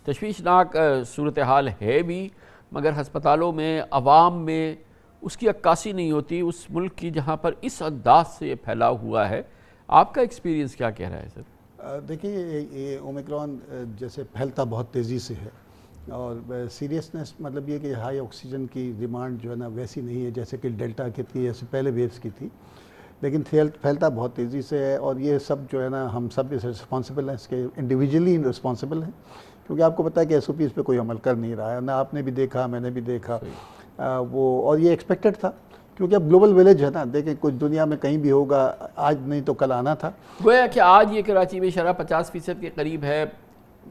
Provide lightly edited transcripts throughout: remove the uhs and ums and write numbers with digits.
تشویشناک صورتحال ہے بھی، مگر ہسپتالوں میں عوام میں اس کی عکاسی نہیں ہوتی اس ملک کی جہاں پر اس انداز سے یہ پھیلا ہوا ہے۔ آپ کا ایکسپیرینس کیا کہہ رہا ہے سر؟ دیکھیے یہ اومیکرون جیسے پھیلتا بہت تیزی سے ہے اور سیریسنس مطلب یہ کہ ہائی آکسیجن کی ڈیمانڈ جو ہے نا ویسی نہیں ہے جیسے کہ ڈیلٹا کی تھی، ایسے پہلے ویوز کی تھی، لیکن پھیلتا بہت تیزی سے ہے اور یہ سب جو ہے نا ہم سب اس رسپانسبل ہیں، اس کے انڈیویجولی رسپانسبل ہیں، کیونکہ آپ کو پتہ ہے کہ ایس او پیز پہ کوئی عمل کر نہیں رہا ہے، نہ آپ نے بھی دیکھا میں نے بھی دیکھا اور یہ ایکسپیکٹڈ تھا کیونکہ اب گلوبل ویلیج ہے نا، دیکھیں کچھ دنیا میں کہیں بھی ہوگا، آج نہیں تو کل آنا تھا۔ گویا کہ آج یہ کراچی میں شرح 50% کے قریب ہے،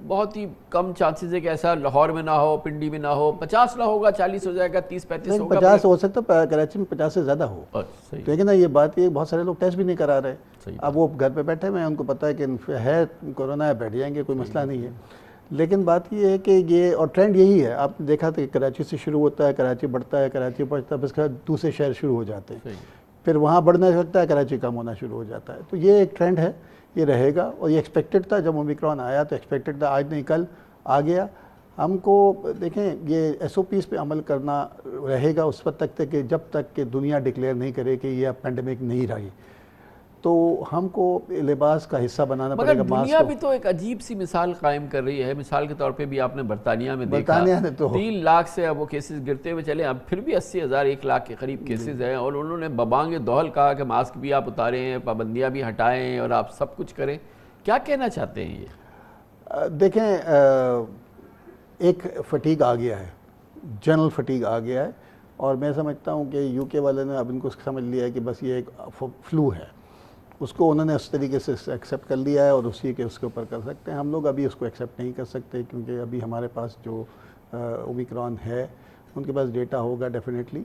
بہت ہی کم چانسز ہے کہ ایسا لاہور میں نہ ہو، پنڈی میں نہ ہو، 50 نہ ہوگا، 40 ہو جائے گا، 30-35 ہوگا، 50 ہو سکتا ہے، کراچی میں 50 سے زیادہ ہو، لیکن یہ بات یہ بہت سارے لوگ ٹیسٹ بھی نہیں کرا رہے، اب وہ گھر پہ بیٹھے ہوئے ہیں، ان کو پتہ ہے کہ ہے کورونا ہے، بیٹھ جائیں گے، کوئی مسئلہ نہیں ہے، لیکن بات یہ ہے کہ یہ اور ٹرینڈ یہی ہے، آپ نے دیکھا تھا کہ کراچی سے شروع ہوتا ہے، کراچی بڑھتا ہے، کراچی بڑھتا ہے، بس دوسرے شہر شروع ہو جاتے ہیں، پھر وہاں بڑھنے لگتا ہے، کراچی کم ہونا شروع ہو جاتا ہے، تو یہ ایک ٹرینڈ ہے، یہ رہے گا اور یہ ایکسپیکٹڈ تھا، جب اومیکرون آیا تو ایکسپیکٹڈ تھا، آج نہیں کل آ گیا۔ ہم کو دیکھیں یہ ایس او پیز پہ عمل کرنا رہے گا اس وقت تک کہ جب تک کہ دنیا ڈکلیئر نہیں کرے کہ یہ پینڈیمک نہیں رہی، تو ہم کو لباس کا حصہ بنانا پڑے گا۔ مگر دنیا بھی تو ایک عجیب سی مثال قائم کر رہی ہے، مثال کے طور پہ بھی آپ نے برطانیہ میں دیکھا، 3 لاکھ سے اب وہ کیسز گرتے ہوئے چلے، اب پھر بھی 80,000 1 لاکھ کے قریب کیسز ہیں، اور انہوں نے ببانگ دہل کہا کہ ماسک بھی آپ اتاریں، پابندیاں بھی ہٹائیں اور آپ سب کچھ کریں۔ کیا کہنا چاہتے ہیں یہ؟ دیکھیں ایک فٹیگ آ گیا ہے، جنرل فٹیگ آ گیا ہے، اور میں سمجھتا ہوں کہ یو کے والے نے اب ان کو سمجھ لیا ہے کہ بس یہ ایک فلو ہے، اس کو انہوں نے اس طریقے سے ایکسیپٹ کر لیا ہے اور اسی کے اس کے اوپر کر سکتے ہیں۔ ہم لوگ ابھی اس کو ایکسیپٹ نہیں کر سکتے کیونکہ ابھی ہمارے پاس جو اومیکرون ہے ان کے پاس ڈیٹا ہوگا ڈیفینیٹلی،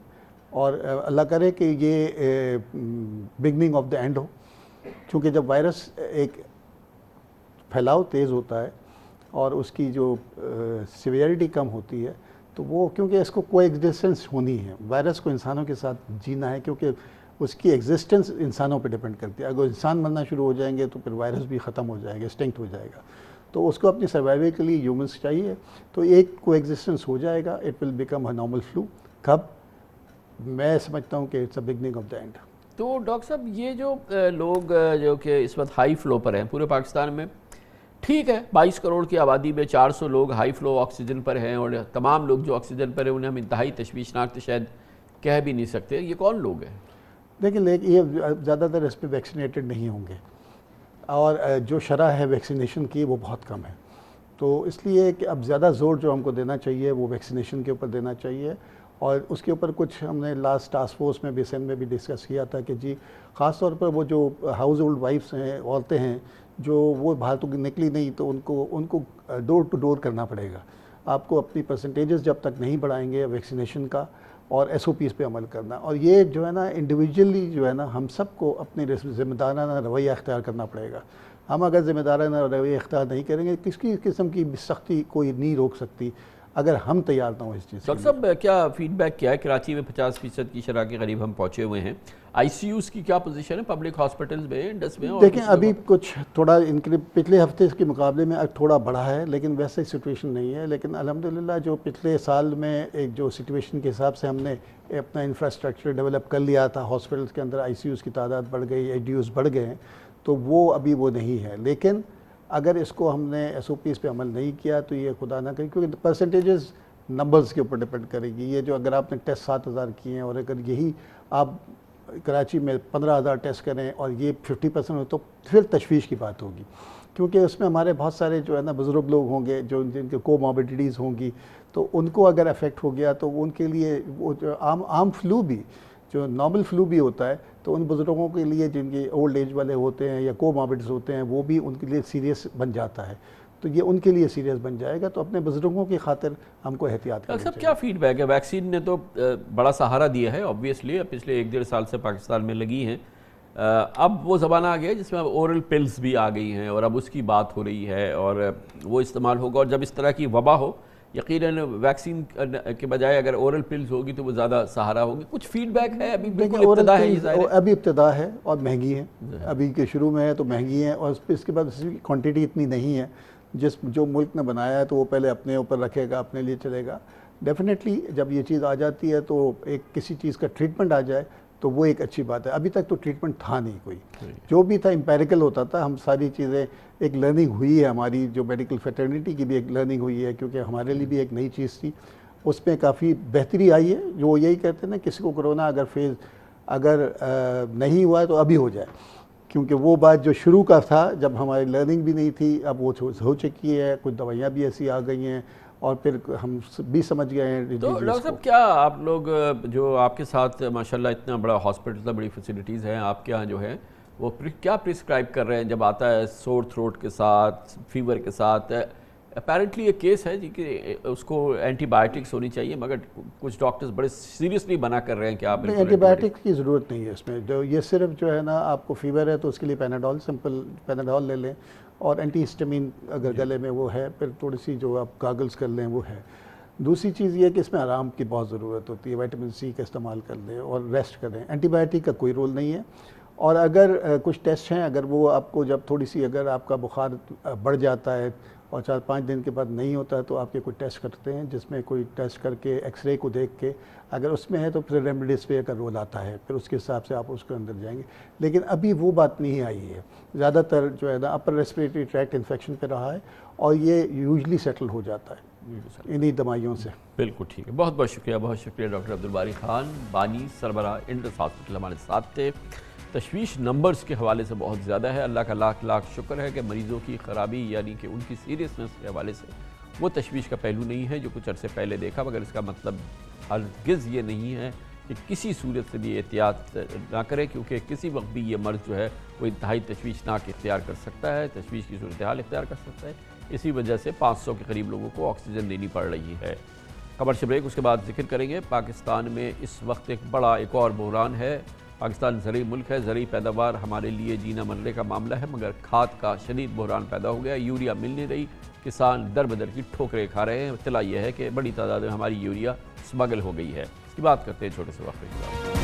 اور اللہ کرے کہ یہ بگننگ آف دا اینڈ ہو، کیونکہ جب وائرس ایک پھیلاؤ تیز ہوتا ہے اور اس کی جو سیویئرٹی کم ہوتی ہے تو وہ کیونکہ اس کو کوئی ایگزسٹنس ہونی ہے، وائرس کو انسانوں کے ساتھ جینا ہے، کیونکہ اس کی ایگزسٹنس انسانوں پہ ڈیپینڈ کرتی ہے، اگر انسان مرنا شروع ہو جائیں گے تو پھر وائرس بھی ختم ہو جائے گا، ایکسٹنکٹ ہو جائے گا، تو اس کو اپنی سروائیول کے لیے ہیومنس چاہیے، تو ایک کو ایگزسٹنس ہو جائے گا، it will become a normal flow. کب؟ میں سمجھتا ہوں کہ it's a beginning of the end. تو ڈاکٹر صاحب یہ جو لوگ جو کہ اس وقت ہائی فلو پر ہیں پورے پاکستان میں، ٹھیک ہے 22 کروڑ کی آبادی میں 400 لوگ ہائی فلو آکسیجن پر ہیں، اور تمام لوگ جو آکسیجن پر ہیں انہیں ہم انتہائی تشویشناک تو شاید کہہ بھی نہیں سکتے، یہ کون لوگ ہیں؟ لیکن یہ زیادہ تر اس پہ ویکسینیٹڈ نہیں ہوں گے، اور جو شرح ہے ویکسینیشن کی وہ بہت کم ہے، تو اس لیے کہ اب زیادہ زور جو ہم کو دینا چاہیے وہ ویکسینیشن کے اوپر دینا چاہیے، اور اس کے اوپر کچھ ہم نے لاسٹ ٹاسک فورس میں بھی سندھ میں بھی ڈسکس کیا تھا کہ جی خاص طور پر وہ جو ہاؤس ہولڈ وائفس ہیں، عورتیں ہیں جو وہ باہر تو نکلی نہیں، تو ان کو ڈور ٹو ڈور کرنا پڑے گا، آپ کو اپنی پرسنٹیجز جب تک نہیں بڑھائیں گے ویکسینیشن کا اور ایس او پیز پہ عمل کرنا، اور یہ جو ہے نا انڈیویجولی جو ہے نا ہم سب کو اپنی ذمہ دارانہ رویہ اختیار کرنا پڑے گا۔ ہم اگر ذمہ دارانہ رویہ اختیار نہیں کریں گے، کسی قسم کی سختی کوئی نہیں روک سکتی اگر ہم تیار نہ ہوں اس چیز۔ ڈاکٹر صاحب کیا فیڈ بیک کیا ہے؟ کراچی میں 50% کی شرح کے قریب ہم پہنچے ہوئے ہیں، آئی سی یوز کی کیا پوزیشن ہے پبلک ہاسپٹلز میں، انڈس میں؟ دیکھیں ابھی کچھ تھوڑا پچھلے ہفتے کے مقابلے میں تھوڑا بڑھا ہے، لیکن ویسے سچویشن نہیں ہے، لیکن الحمدللہ جو پچھلے سال میں ایک جو سچویشن کے حساب سے ہم نے اپنا انفراسٹرکچر ڈیولپ کر لیا تھا، ہاسپٹلز کے اندر آئی سی یوز کی تعداد بڑھ گئی، اے ڈی یوز بڑھ گئے ہیں، تو وہ ابھی وہ نہیں ہے، لیکن اگر اس کو ہم نے ایس او پیز پہ عمل نہیں کیا تو یہ خدا نہ کرے، کیونکہ پرسنٹیجز نمبرز کے اوپر ڈیپینڈ کرے گی، یہ جو اگر آپ نے ٹیسٹ 7,000 کیے ہیں اور اگر یہی آپ کراچی میں 15,000 ٹیسٹ کریں اور یہ 50% ہو تو پھر تشویش کی بات ہوگی، کیونکہ اس میں ہمارے بہت سارے جو ہے نا بزرگ لوگ ہوں گے جو جن کے کوموربیڈیٹیز ہوں گی، تو ان کو اگر افیکٹ ہو گیا تو ان کے لیے وہ جو عام فلو بھی جو نارمل فلو بھی ہوتا ہے تو ان بزرگوں کے لیے جن کے اولڈ ایج والے ہوتے ہیں یا کوموربڈز ہوتے ہیں وہ بھی ان کے لیے سیریس بن جاتا ہے، تو یہ ان کے لیے سیریس بن جائے گا، تو اپنے بزرگوں کی خاطر ہم کو احتیاط کرنا چاہیے۔ کیا فیڈ بیک ہے؟ ویکسین نے تو بڑا سہارا دیا ہے obviously، پچھلے 1-1.5 سال سے پاکستان میں لگی ہیں، اب وہ زمانہ آ گیا جس میں اب اورل پلز بھی آ گئی ہیں اور اب اس کی بات ہو رہی ہے اور وہ استعمال ہوگا، اور جب اس طرح کی وبا ہو یقیناً ویکسین کے بجائے اگر اورل پلز ہوگی تو وہ زیادہ سہارا ہوگی۔ کچھ فیڈ بیک ہے؟ ابھی بالکل ابتدا ہے، یہ ظاہر ہے ابھی ابتدا ہے اور مہنگی ہیں، ابھی کے شروع میں ہے تو مہنگی ہیں، اور اس کے بعد اس کی کوانٹٹی اتنی نہیں ہے، جو ملک نے بنایا ہے تو وہ پہلے اپنے اوپر رکھے گا، اپنے لیے چلے گا. ڈیفینیٹلی جب یہ چیز آ جاتی ہے تو ایک کسی چیز کا ٹریٹمنٹ آ جائے تو وہ ایک اچھی بات ہے. ابھی تک تو ٹریٹمنٹ تھا نہیں کوئی، جو بھی تھا امپیریکل ہوتا تھا. ہم ساری چیزیں ایک لرننگ ہوئی ہے ہماری، جو میڈیکل فیٹرنیٹی کی بھی ایک لرننگ ہوئی ہے، کیونکہ ہمارے لیے بھی ایک نئی چیز تھی. اس میں کافی بہتری آئی ہے. جو یہی کہتے ہیں نا، کسی کو کرونا اگر نہیں ہوا ہے تو ابھی ہو جائے، کیونکہ وہ بات جو شروع کا تھا جب ہماری لرننگ بھی نہیں تھی، اب وہ ہو چکی ہے. کچھ دوائیاں بھی ایسی آ گئی ہیں اور پھر ہم بھی سمجھ گئے ہیں. تو ڈاکٹر صاحب کیا آپ لوگ جو آپ کے ساتھ ماشاءاللہ اتنا بڑا ہاسپٹل، اتنا بڑی فیسلٹیز ہیں آپ کے یہاں جو ہے، وہ کیا پرسکرائب کر رہے ہیں جب آتا ہے سور تھروٹ کے ساتھ، فیور کے ساتھ؟ اپیرنٹلی یہ کیس ہے جی کہ اس کو اینٹی بائیوٹکس ہونی چاہیے، مگر کچھ ڈاکٹرز بڑے سیریسلی منع کر رہے ہیں کہ آپ اینٹی بائیوٹک کی ضرورت نہیں ہے اس میں. یہ صرف جو ہے نا، آپ کو فیور ہے تو اس کے لیے پیناڈول، سمپل پیناڈول لے لیں، اور اینٹی ہسٹامین اگر گلے میں وہ ہے، پھر تھوڑی سی جو آپ گاگلز کر لیں وہ ہے. دوسری چیز یہ ہے کہ اس میں آرام کی بہت ضرورت ہوتی ہے. وائٹامن سی کا استعمال کر لیں اور ریسٹ کریں. اینٹی بائیوٹک کا کوئی رول نہیں ہے. اور اگر کچھ ٹیسٹ ہیں، اگر وہ آپ کو جب تھوڑی سی اگر آپ کا بخار بڑھ جاتا ہے اور 4-5 دن کے بعد نہیں ہوتا ہے تو آپ کے کوئی ٹیسٹ کرتے ہیں، جس میں کوئی ٹیسٹ کر کے ایکس رے کو دیکھ کے اگر اس میں ہے تو پھر ریمڈیسویر کا رول آتا ہے، پھر اس کے حساب سے آپ اس کے اندر جائیں گے. لیکن ابھی وہ بات نہیں آئی ہے. زیادہ تر جو ہے نا اپر ریسپریٹری ٹریکٹ انفیکشن پہ رہا ہے، اور یہ یوزلی سیٹل ہو جاتا ہے انہی دوائیوں سے. بالکل ٹھیک ہے. بہت بہت شکریہ، بہت شکریہ ڈاکٹر عبدالباری خان، بانی سربراہ انڈس ہاسپٹل ہمارے ساتھ تھے. تشویش نمبرز کے حوالے سے بہت زیادہ ہے. اللہ کا لاکھ لاکھ شکر ہے کہ مریضوں کی خرابی، یعنی کہ ان کی سیریسنس کے حوالے سے وہ تشویش کا پہلو نہیں ہے جو کچھ عرصے پہلے دیکھا، مگر اس کا مطلب ہرگز یہ نہیں ہے کہ کسی صورت سے بھی احتیاط نہ کرے، کیونکہ کسی وقت بھی یہ مرض جو ہے وہ انتہائی تشویشناک اختیار کر سکتا ہے، تشویش کی صورتحال اختیار کر سکتا ہے. اسی وجہ سے 500 کے قریب لوگوں کو آکسیجن دینی پڑ رہی ہے. کمرشل بریک، اس کے بعد ذکر کریں گے. پاکستان میں اس وقت ایک اور بحران ہے. پاکستان زرعی ملک ہے، زرعی پیداوار ہمارے لیے جینا مرنے کا معاملہ ہے، مگر کھاد کا شدید بحران پیدا ہو گیا. یوریا مل نہیں رہی، کسان در بدر کی ٹھوکریں کھا رہے ہیں. اطلاع یہ ہے کہ بڑی تعداد میں ہماری یوریا سمگل ہو گئی ہے. اس کی بات کرتے ہیں چھوٹے سے وقفے کے بعد.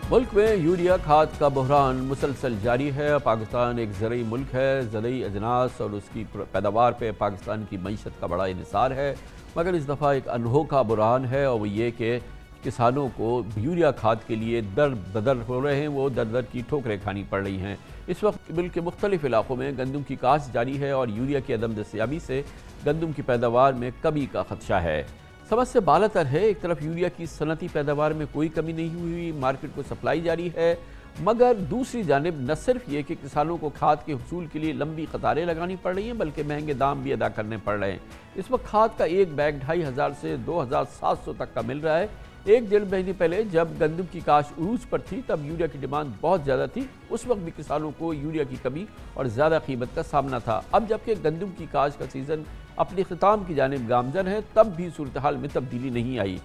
ملک میں یوریا کھاد کا بحران مسلسل جاری ہے. پاکستان ایک زرعی ملک ہے، زرعی اجناس اور اس کی پیداوار پہ پاکستان کی معیشت کا بڑا انحصار ہے، مگر اس دفعہ ایک انوکھا بحران ہے، اور وہ یہ کہ کسانوں کو یوریا کھاد کے لیے در بدر ہو رہے ہیں، وہ در در کی ٹھوکریں کھانی پڑ رہی ہیں. اس وقت ملک کے مختلف علاقوں میں گندم کی کاشت جاری ہے، اور یوریا کی عدم دستیابی سے گندم کی پیداوار میں کمی کا خدشہ ہے. سمجھ سے بالا تر ہے. ایک طرف یوریا کی صنعتی پیداوار میں کوئی کمی نہیں ہوئی، مارکیٹ کو سپلائی جاری ہے، مگر دوسری جانب نہ صرف یہ کہ کسانوں کو کھاد کے حصول کے لیے لمبی قطاریں لگانی پڑ رہی ہیں، بلکہ مہنگے دام بھی ادا کرنے پڑ رہے ہیں. اس وقت کھاد کا ایک بیگ 2500 سے 2700 تک کا مل رہا ہے. 1-1.5 مہینے پہلے جب گندم کی کاشت عروج پر تھی تب یوریا کی ڈیمانڈ بہت زیادہ تھی. اس وقت بھی کسانوں کو یوریا کی کمی اور زیادہ قیمت کا سامنا تھا. اب جبکہ گندم کی کاشت کا سیزن اپنے اختتام کی جانب گامزن ہے، تب بھی صورتحال میں تبدیلی نہیں آئی.